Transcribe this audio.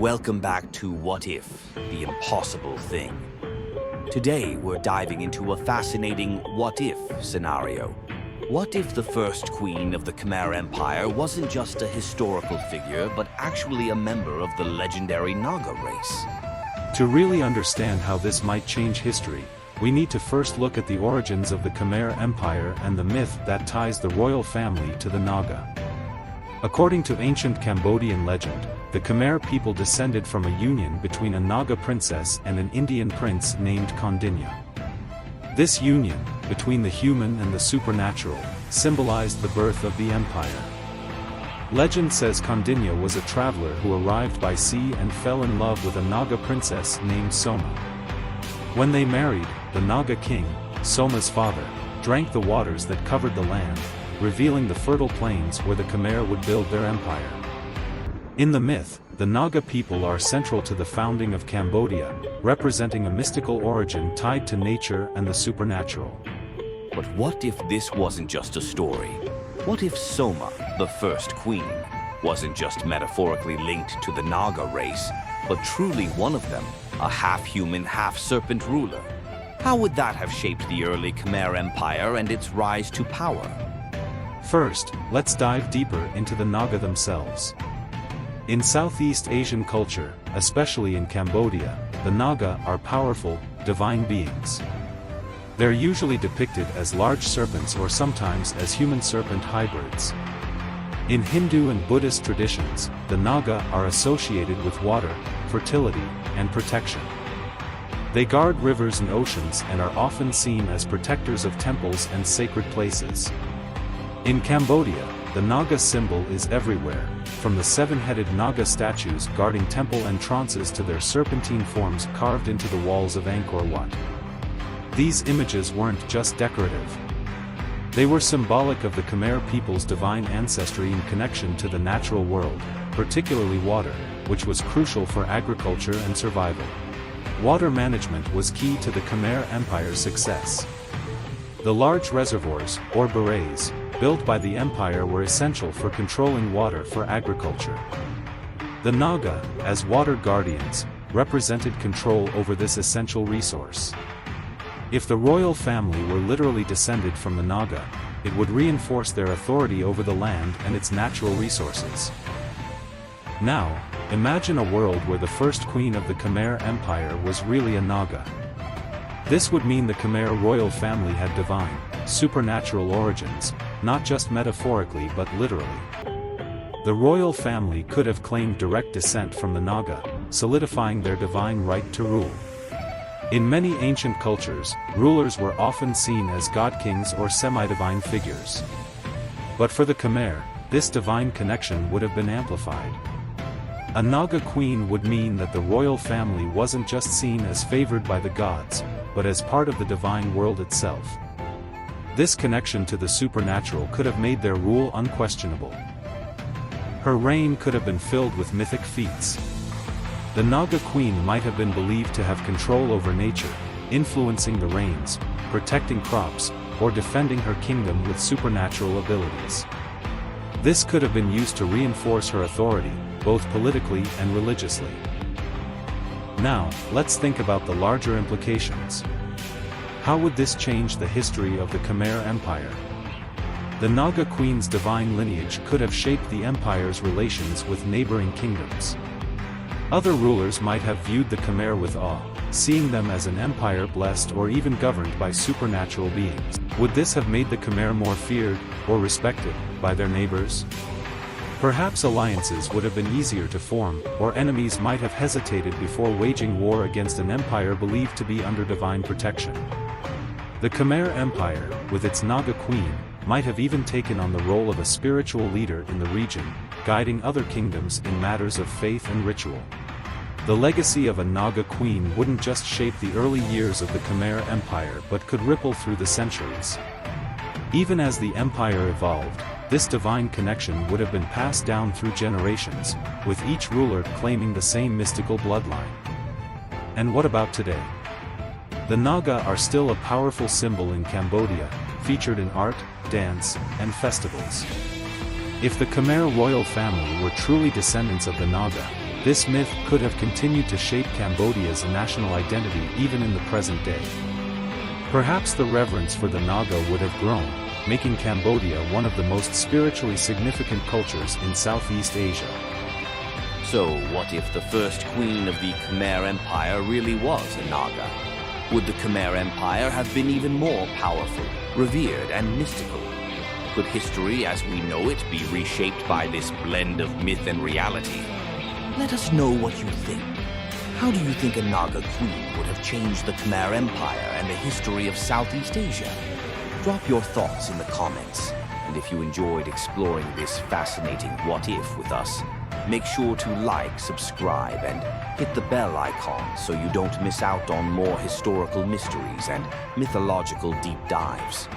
Welcome back to What If, the impossible thing. Today, we're diving into a fascinating what-if scenario. What if the first queen of the Khmer Empire wasn't just a historical figure, but actually a member of the legendary Naga race? To really understand how this might change history, we need to first look at the origins of the Khmer Empire and the myth that ties the royal family to the Naga. According to ancient Cambodian legend, the Khmer people descended from a union between a Naga princess and an Indian prince named Kondinya. This union, between the human and the supernatural, symbolized the birth of the empire. Legend says Kondinya was a traveler who arrived by sea and fell in love with a Naga princess named Soma. When they married, the Naga king, Soma's father, drank the waters that covered the land, revealing the fertile plains where the Khmer would build their empire. In the myth, the Naga people are central to the founding of Cambodia, representing a mystical origin tied to nature and the supernatural. But what if this wasn't just a story? What if Soma, the first queen, wasn't just metaphorically linked to the Naga race, but truly one of them, a half-human, half-serpent ruler? How would that have shaped the early Khmer Empire and its rise to power? First, let's dive deeper into the Naga themselves. In Southeast Asian culture, especially in Cambodia, the Naga are powerful, divine beings. They're usually depicted as large serpents or sometimes as human-serpent hybrids. In Hindu and Buddhist traditions, the Naga are associated with water, fertility, and protection. They guard rivers and oceans and are often seen as protectors of temples and sacred places. In Cambodia, the Naga symbol is everywhere, from the seven-headed Naga statues guarding temple entrances to their serpentine forms carved into the walls of Angkor Wat. These images weren't just decorative. They were symbolic of the Khmer people's divine ancestry in connection to the natural world, particularly water, which was crucial for agriculture and survival. Water management was key to the Khmer Empire's success. The large reservoirs, or barays, built by the empire were essential for controlling water for agriculture. The Naga, as water guardians, represented control over this essential resource. If the royal family were literally descended from the Naga, it would reinforce their authority over the land and its natural resources. Now, imagine a world where the first queen of the Khmer Empire was really a Naga. This would mean the Khmer royal family had divine, supernatural origins, not just metaphorically but literally. The royal family could have claimed direct descent from the Naga, solidifying their divine right to rule. In many ancient cultures, rulers were often seen as god-kings or semi-divine figures. But for the Khmer, this divine connection would have been amplified. A Naga queen would mean that the royal family wasn't just seen as favored by the gods, but as part of the divine world itself. This connection to the supernatural could have made their rule unquestionable. Her reign could have been filled with mythic feats. The Naga queen might have been believed to have control over nature, influencing the rains, protecting crops, or defending her kingdom with supernatural abilities. This could have been used to reinforce her authority, both politically and religiously. Now, let's think about the larger implications. How would this change the history of the Khmer Empire? The Naga queen's divine lineage could have shaped the empire's relations with neighboring kingdoms. Other rulers might have viewed the Khmer with awe, seeing them as an empire blessed or even governed by supernatural beings. Would this have made the Khmer more feared, or respected, by their neighbors? Perhaps alliances would have been easier to form, or enemies might have hesitated before waging war against an empire believed to be under divine protection. The Khmer Empire, with its Naga queen, might have even taken on the role of a spiritual leader in the region, guiding other kingdoms in matters of faith and ritual. The legacy of a Naga queen wouldn't just shape the early years of the Khmer Empire but could ripple through the centuries. Even as the empire evolved, this divine connection would have been passed down through generations, with each ruler claiming the same mystical bloodline. And what about today? The Naga are still a powerful symbol in Cambodia, featured in art, dance, and festivals. If the Khmer royal family were truly descendants of the Naga, This myth could have continued to shape Cambodia's national identity even in the present day. Perhaps the reverence for the Naga would have grown, making Cambodia one of the most spiritually significant cultures in Southeast Asia. So, what if the first queen of the Khmer Empire really was a Naga? Would the Khmer Empire have been even more powerful, revered, and mystical? Could history as we know it be reshaped by this blend of myth and reality? Let us know what you think. How do you think a Naga queen would have changed the Khmer Empire and the history of Southeast Asia? Drop your thoughts in the comments. And if you enjoyed exploring this fascinating what-if with us, make sure to like, subscribe, and hit the bell icon so you don't miss out on more historical mysteries and mythological deep dives.